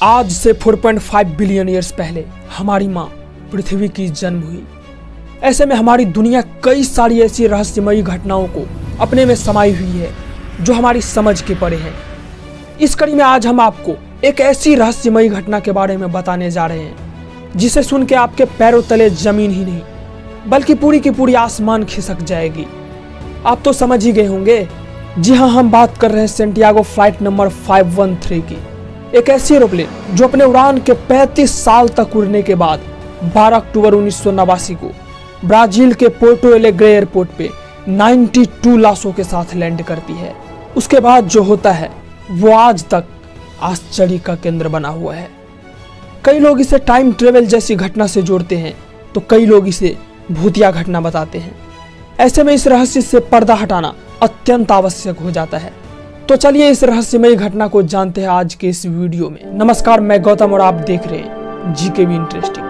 आज से 4.5 billion years पहले हमारी माँ पृथ्वी की जन्म हुई। ऐसे में हमारी दुनिया कई सारी ऐसी रहस्यमयी घटनाओं को अपने में समाई हुई है जो हमारी समझ के परे है। इस कड़ी में आज हम आपको एक ऐसी रहस्यमयी घटना के बारे में बताने जा रहे हैं जिसे सुन के आपके पैरों तले जमीन ही नहीं बल्कि पूरी की पूरी आसमान खिसक जाएगी। आप तो समझ ही गए होंगे। जी हाँ, हम बात कर रहे हैं सेंटियागो फ्लाइट नंबर 513 की। एक ऐसी एरोप्लेन जो अपने उड़ान के 35 साल तक उड़ने के बाद 12 अक्टूबर 1989 को ब्राजील के पोर्टो एलेग्रे एयरपोर्ट पे 92 लाशों के साथ लैंड करती है। उसके बाद जो होता है वो आज तक आश्चर्य का केंद्र बना हुआ है। कई लोग इसे टाइम ट्रेवल जैसी घटना से जोड़ते हैं तो कई लोग इसे भूतिया घटना बताते हैं। ऐसे में इस रहस्य से पर्दा हटाना अत्यंत आवश्यक हो जाता है। तो चलिए इस रहस्यमयी घटना को जानते हैं आज के इस वीडियो में। नमस्कार, मैं गौतम और आप देख रहे हैं जीकेवी इंटरेस्टिंग।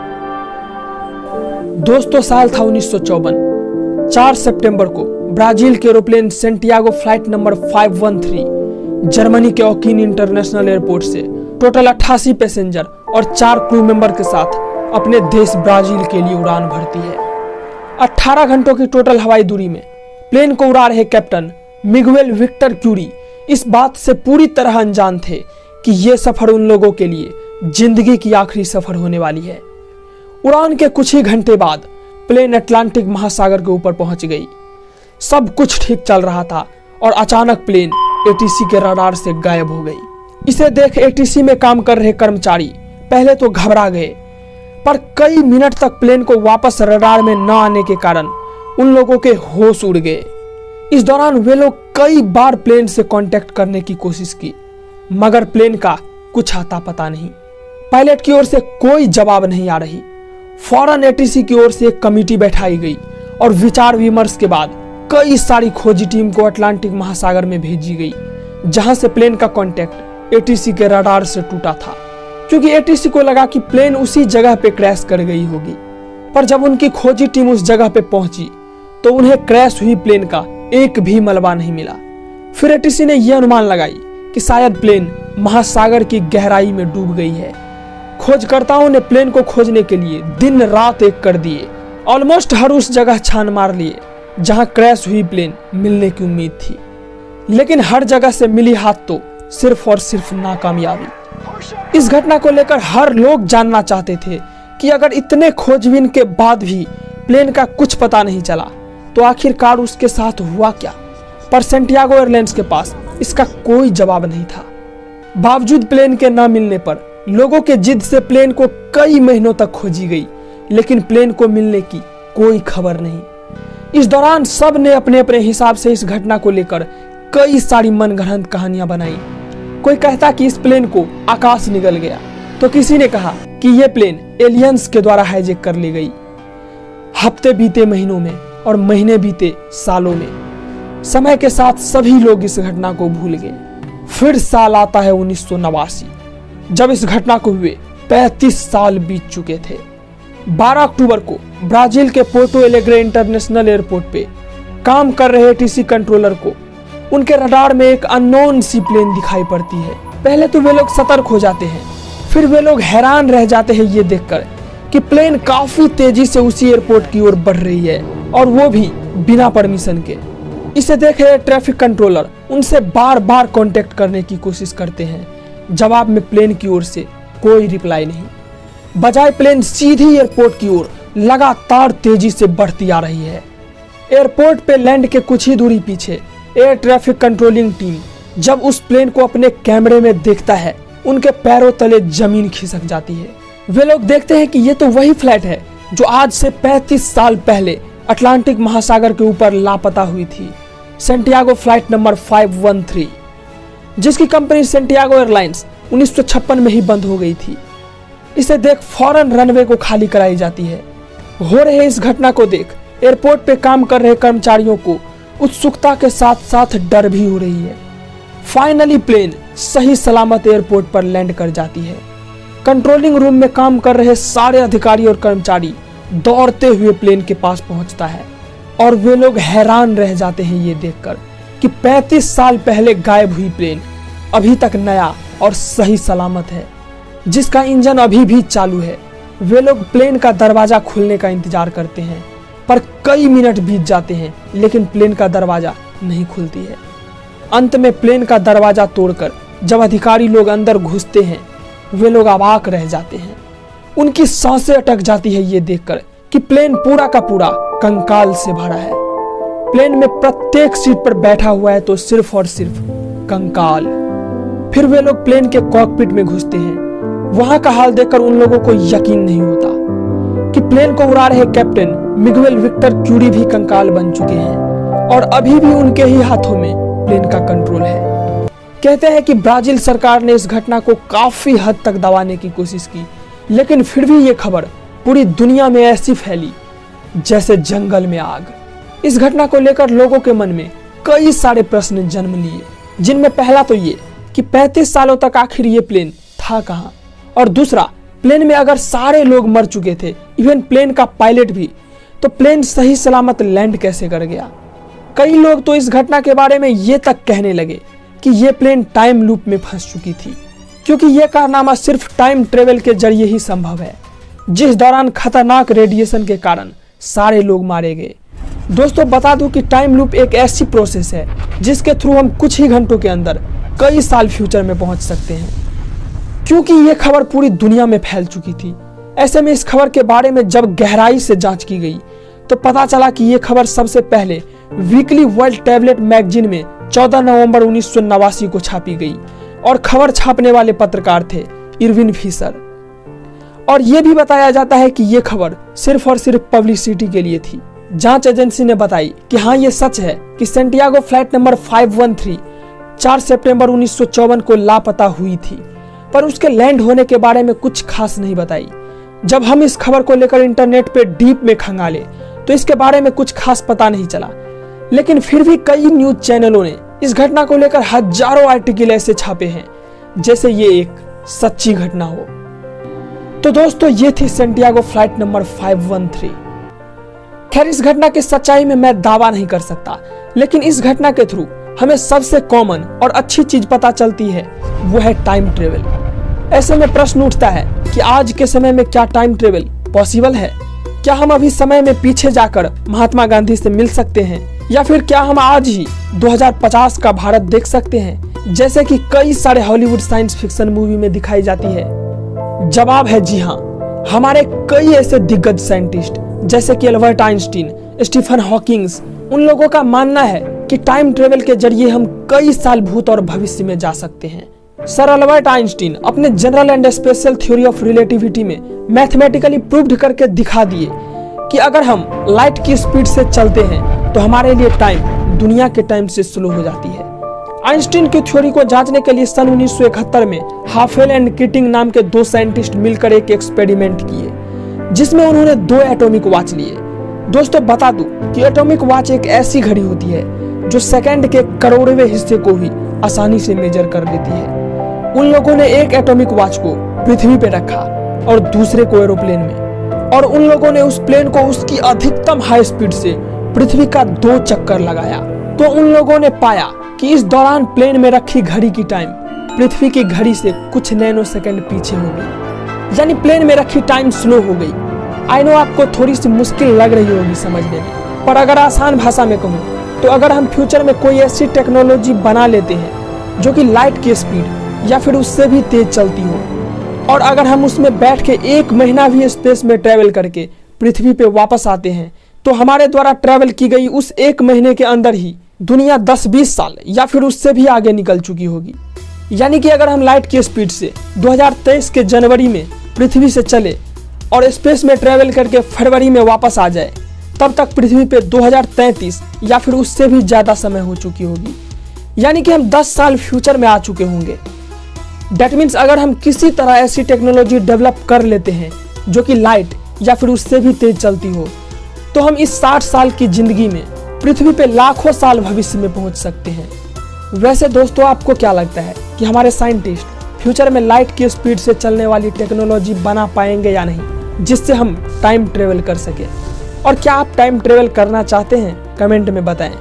दोस्तों, साल था 1954। 4 सितंबर को ब्राजील के aeroplane Santiago flight number 513 Germany के ओकिन इंटरनेशनल एयरपोर्ट से टोटल 88 पैसेंजर और 4 क्रू मेंबर के साथ अपने देश ब्राजील के लिए उड़ान भरती है। 18 घंटों की टोटल हवाई दूरी में प्लेन को उड़ा रहे कैप्टन मिगुएल विक्टर क्यूरी इस बात से पूरी तरह अनजान थे कि यह सफर उन लोगों के लिए जिंदगी की आखिरी सफर होने वाली है। उड़ान के कुछ ही घंटे बाद प्लेन अटलांटिक महासागर के ऊपर पहुंच गई। सब कुछ ठीक चल रहा था और अचानक प्लेन एटीसी के रडार से गायब हो गई। इसे देख एटीसी में काम कर रहे कर्मचारी पहले तो घबरा गए, पर कई मिनट तक प्लेन को वापस रडार में न आने के कारण उन लोगों के होश उड़ गए। इस दौरान वे लोग कई बार प्लेन से कांटेक्ट करने की कोशिश की, मगर प्लेन का कुछ आता पता नहीं। पायलट की ओर से कोई जवाब नहीं आ रही। फौरन एटीसी की ओर से एक कमेटी बैठाई गई और विचार विमर्श के बाद कई सारी खोजी टीम को अटलांटिक महासागर में भेजी गई, जहां से प्लेन का कांटेक्ट एटीसी के रडार से टूटा था, क्योंकि एटीसी को लगा कि प्लेन उसी जगह पे क्रैश कर गई होगी। पर जब उनकी खोजी टीम उस जगह पे पहुंची तो उन्हें क्रैश हुई प्लेन का एक भी मलबा नहीं मिला। फिर एटीसी ने यह अनुमान लगाई कि शायद प्लेन महासागर की गहराई में डूब गई है। खोजकर्ताओं ने प्लेन को खोजने के लिए दिन रात एक कर दिए। ऑलमोस्ट हर उस जगह छान मार लिए जहां क्रैश हुई प्लेन मिलने की उम्मीद थी, लेकिन हर जगह से मिली हाथ तो सिर्फ और सिर्फ नाकामयाबी। इस घटना को लेकर हर लोग जानना चाहते थे कि अगर इतने खोजबीन के बाद भी प्लेन का कुछ पता नहीं चला तो आखिरकार उसके साथ हुआ क्या। पर सेंटियागो एयरलाइंस के पास इसका कोई जवाब नहीं था। बावजूद प्लेन के न मिलने पर लोगों के जिद से प्लेन को कई महीनों तक खोजी गई, लेकिन प्लेन को मिलने की कोई खबर नहीं। इस दौरान सब ने अपने अपने हिसाब से इस घटना को लेकर कई सारी मनगढ़ंत कहानियां बनाई। कोई कहता कि इस प्लेन को आकाश निगल गया, तो किसी ने कहा कि यह प्लेन एलियंस के द्वारा हाईजैक कर ली गई। हफ्ते बीते महीनों में और महीने बीते सालों में। समय के साथ सभी लोग इस घटना को भूल गए। फिर साल आता है 1989, जब इस घटना को हुए 35 साल बीत चुके थे। 12 अक्टूबर को ब्राजील के पोर्टो एलेग्रे इंटरनेशनल एयरपोर्ट पे काम कर रहे एटीसी कंट्रोलर को उनके रडार में एक अननोन सी प्लेन दिखाई पड़ती है। पहले तो वे लोग सतर्क हो जाते हैं, फिर वे लोग हैरान रह जाते हैं ये देखकर कि प्लेन काफी तेजी से उसी एयरपोर्ट की ओर बढ़ रही है, और वो भी बिना परमिशन के। इसे देखे ट्रैफिक कंट्रोलर उनसे बार बार कांटेक्ट करने की कोशिश करते हैं। जवाब में प्लेन की ओर से कोई रिप्लाई नहीं। बजाय प्लेन सीधी एयरपोर्ट की ओर लगातार तेजी से बढ़ती आ रही है। एयरपोर्ट पे लैंड के कुछ ही दूरी पीछे एयर ट्रैफिक कंट्रोलिंग टीम जब उस प्लेन को अपने कैमरे में देखता है, उनके पैरों तले जमीन खिसक जाती है। वे लोग देखते हैं कि ये तो वही फ्लाइट है जो आज से 35 साल पहले अटलांटिक महासागर के ऊपर लापता हुई थी, सेंटियागो फ्लाइट नंबर 513, जिसकी कंपनी सेंटियागो एयरलाइंस 1956 में ही बंद हो गई थी। इसे देख फौरन रनवे को खाली कराई जाती है। हो रहे इस घटना को देख एयरपोर्ट पे काम कर रहे कर्मचारियों को उत्सुकता के साथ साथ डर भी हो रही है। फाइनली प्लेन सही सलामत एयरपोर्ट पर लैंड कर जाती है। कंट्रोलिंग रूम में काम कर रहे सारे अधिकारी और कर्मचारी दौड़ते हुए प्लेन के पास पहुंचता है, और वे लोग हैरान रह जाते हैं ये देखकर कि 35 साल पहले गायब हुई प्लेन अभी तक नया और सही सलामत है। जिसका इंजन अभी भी चालू है। वे लोग प्लेन का दरवाजा खुलने का इंतजार करते हैं, पर कई मिनट बीत जाते हैं लेकिन प्लेन का दरवाजा नहीं खुलती है। अंत में प्लेन का दरवाजा तोड़कर जब अधिकारी लोग अंदर घुसते हैं, वे लोग अवाक रह जाते हैं। उनकी सांसें अटक जाती है ये देखकर कि प्लेन पूरा का पूरा कंकाल से भरा है। प्लेन में प्रत्येक सीट पर बैठा हुआ है तो सिर्फ और सिर्फ कंकाल। फिर वे लोग प्लेन के कॉकपिट में घुसते हैं। वहां का हाल देखकर उन लोगों को यकीन नहीं होता कि प्लेन को उड़ा रहे कैप्टन मिगुएल विक्टर क्यूरी भी कंकाल बन चुके हैं और अभी भी उनके ही हाथों में प्लेन का कंट्रोल है। कहते हैं कि ब्राजील सरकार ने इस घटना को काफी हद तक दबाने की कोशिश की, लेकिन फिर भी ये खबर पूरी दुनिया में ऐसी फैली जैसे जंगल में आग। इस घटना को लेकर लोगों के मन में कई सारे प्रश्न जन्म लिए, जिनमें पहला तो ये कि 35 सालों तक आखिर ये प्लेन था कहां, और दूसरा, प्लेन में अगर सारे लोग मर चुके थे, इवन प्लेन का पायलट भी, तो प्लेन सही सलामत लैंड कैसे कर गया। कई लोग तो इस घटना के बारे में ये तक कहने लगे कि ये प्लेन टाइम लूप में फंस चुकी थी, क्योंकि यह कारनामा सिर्फ टाइम ट्रेवल के जरिए ही संभव है, जिस दौरान खतरनाक रेडिएशन के कारण सारे लोग मारे गए। दोस्तों बता दूं कि टाइम लूप एक ऐसी प्रोसेस है जिसके थ्रू हम कुछ ही घंटों के अंदर कई साल फ्यूचर में पहुंच सकते हैं। क्योंकि ये खबर पूरी दुनिया में फैल चुकी थी, ऐसे में इस खबर के बारे में जब गहराई से जांच की गई तो पता चला कि ये खबर सबसे पहले वीकली वर्ल्ड टैबलेट मैगजीन में 14 नवंबर 1989 को छापी गई और खबर छापने वाले पत्रकार थे इरविन फिशर। और यह भी बताया जाता है कि यह खबर सिर्फ और सिर्फ पब्लिसिटी के लिए थी। जांच एजेंसी ने बताई कि हाँ, ये सच है कि सेंटियागो फ्लाइट नंबर 513 4 सितंबर 1954 को लापता हुई थी, पर उसके लैंड होने के बारे में कुछ खास नहीं बताई। जब हम इस खबर को लेकर इंटरनेट पे डीप में खंगाले तो इसके बारे में कुछ खास पता नहीं चला, लेकिन फिर भी कई न्यूज चैनलों ने इस घटना को लेकर हजारों आर्टिकल ऐसे छापे हैं जैसे ये एक सच्ची घटना हो। तो दोस्तों, ये थी सेंटियागो फ्लाइट नंबर 513। खैर, इस घटना की सच्चाई में मैं दावा नहीं कर सकता, लेकिन इस घटना के थ्रू हमें सबसे कॉमन और अच्छी चीज पता चलती है, वो है टाइम ट्रेवल। ऐसे में प्रश्न उठता है कि आज के समय में क्या टाइम ट्रेवल पॉसिबल है? क्या हम अभी समय में पीछे जाकर महात्मा गांधी से मिल सकते हैं, या फिर क्या हम आज ही 2050 का भारत देख सकते हैं, जैसे कि कई सारे हॉलीवुड साइंस फिक्शन मूवी में दिखाई जाती है? जवाब है जी हाँ। हमारे कई ऐसे दिग्गज साइंटिस्ट जैसे कि एल्बर्ट आइंस्टीन, स्टीफन हॉकिंग्स, उन लोगों का मानना है कि टाइम ट्रेवल के जरिए हम कई साल भूत और भविष्य में जा सकते हैं। सर एल्बर्ट आइंस्टीन अपने general and special theory of relativity में मैथमेटिकली प्रूव्ड करके दिखा दिए कि अगर हम लाइट की स्पीड से चलते हैं तो हमारे लिए टाइम दुनिया के टाइम से स्लो हो जाती है। आइंस्टीन की थ्योरी को जांचने के लिए सन 1971 में हाफेल एंड कीटिंग नाम के दो साइंटिस्ट मिलकर एक एक्सपेरिमेंट किए, जिसमें उन्होंने 2 एटॉमिक वॉच लिए। दोस्तों बता दूं कि एटॉमिक वॉच एक ऐसी घड़ी होती है जो सेकंड के करोड़वें हिस्से को भी आसानी से मेजर कर लेती है। उन लोगों ने एक एटॉमिक वॉच को पृथ्वी पे रखा और दूसरे को एरोप्लेन में, और उन लोगों ने उस प्लेन को उसकी अधिकतम हाई स्पीड से पृथ्वी का 2 चक्कर लगाया। तो उन लोगों ने पाया कि इस दौरान प्लेन में रखी घड़ी की टाइम पृथ्वी की घड़ी से कुछ नैनो सेकंड पीछे हो गई, यानी प्लेन में रखी टाइम स्लो हो गई। आई नो आपको थोड़ी सी मुश्किल लग रही होगी समझने में, पर अगर आसान भाषा में कहूँ तो अगर हम फ्यूचर में कोई ऐसी टेक्नोलॉजी बना लेते हैं जो कि लाइट की स्पीड या फिर उससे भी तेज चलती हो, और अगर हम उसमें बैठ के 1 महीना भी स्पेस में ट्रेवल करके पृथ्वी पे वापस आते हैं, तो हमारे द्वारा ट्रेवल की गई उस 1 महीने के अंदर ही दुनिया 10-20 साल या फिर उससे भी आगे निकल चुकी होगी। यानी कि अगर हम लाइट की स्पीड से 2023 के जनवरी में पृथ्वी से चले और स्पेस में ट्रेवल करके फरवरी में वापस आ जाए, तब तक पृथ्वी पे 2033 या फिर उससे भी ज्यादा समय हो चुकी होगी। यानी कि हम 10 साल फ्यूचर में आ चुके होंगे। डेट मीन्स अगर हम किसी तरह ऐसी टेक्नोलॉजी डेवलप कर लेते हैं जो कि लाइट या फिर उससे भी तेज चलती हो, तो हम इस 60 साल की जिंदगी में पृथ्वी पे लाखों साल भविष्य में पहुंच सकते हैं। वैसे दोस्तों, आपको क्या लगता है कि हमारे साइंटिस्ट फ्यूचर में लाइट की स्पीड से चलने वाली टेक्नोलॉजी बना पाएंगे या नहीं, जिससे हम टाइम ट्रेवल कर सके? और क्या आप टाइम ट्रेवल करना चाहते हैं? कमेंट में बताएं।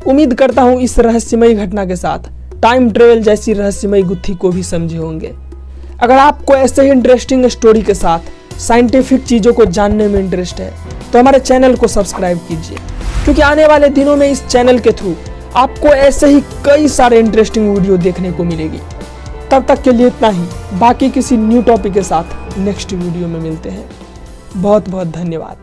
उम्मीद करता हूं इस रहस्यमयी घटना के साथ टाइम ट्रेवल जैसी रहस्यमयी गुत्थी को भी समझे होंगे। अगर आपको ऐसे ही इंटरेस्टिंग स्टोरी के साथ साइंटिफिक चीज़ों को जानने में इंटरेस्ट है तो हमारे चैनल को सब्सक्राइब कीजिए, क्योंकि आने वाले दिनों में इस चैनल के थ्रू आपको ऐसे ही कई सारे इंटरेस्टिंग वीडियो देखने को मिलेगी। तब तक के लिए इतना ही, बाकी किसी न्यू टॉपिक के साथ नेक्स्ट वीडियो में मिलते हैं। बहुत बहुत धन्यवाद।